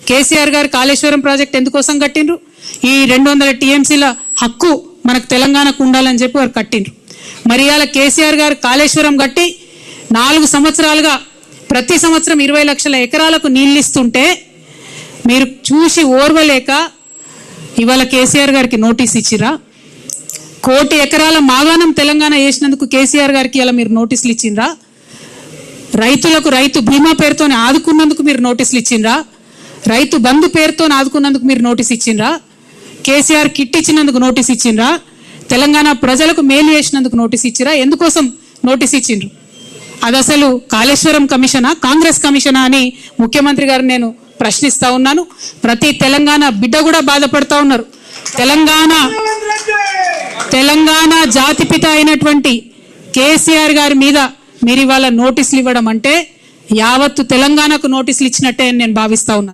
కేసీఆర్ గారు కాళేశ్వరం ప్రాజెక్ట్ ఎందుకోసం కట్టిండ్రు? ఈ 200 టీఎంసీల హక్కు మనకు తెలంగాణకు ఉండాలని చెప్పి వారు కట్టిండ్రు. మరి ఇవాళ కేసీఆర్ గారు కాళేశ్వరం కట్టి 4 సంవత్సరాలుగా ప్రతి సంవత్సరం 20 లక్షల ఎకరాలకు నీళ్ళు ఇస్తుంటే మీరు చూసి ఓర్వలేక ఇవాళ కేసీఆర్ గారికి నోటీస్ ఇచ్చిరా? 1 కోటి ఎకరాల మాగాణం తెలంగాణ వేసినందుకు కేసీఆర్ గారికి ఇలా మీరు నోటీసులు ఇచ్చిండ్రా? రైతులకు రైతు బీమా పేరుతో ఆదుకున్నందుకు మీరు నోటీసులు ఇచ్చిండ్రా? రైతు బంధు పేరుతో ఆదుకున్నందుకు మీరు నోటీస్ ఇచ్చిండ్రా? కేసీఆర్ కిట్ ఇచ్చినందుకు నోటీస్ ఇచ్చిండ్రా? తెలంగాణ ప్రజలకు మేలు చేసినందుకు నోటీస్ ఇచ్చిరా? ఎందుకోసం నోటీస్ ఇచ్చిండ్రు? అది అసలు కాళేశ్వరం కమిషనా, కాంగ్రెస్ కమిషనా అని ముఖ్యమంత్రి గారు నేను ప్రశ్నిస్తా ఉన్నాను. ప్రతి తెలంగాణ బిడ్డ కూడా బాధపడతా ఉన్నారు. తెలంగాణ జాతిపిత అయినటువంటి కేసీఆర్ గారి మీద మీరు ఇవాళ నోటీసులు ఇవ్వడం అంటే యావత్తు తెలంగాణకు నోటీసులు ఇచ్చినట్టే అని నేను భావిస్తా ఉన్నాను.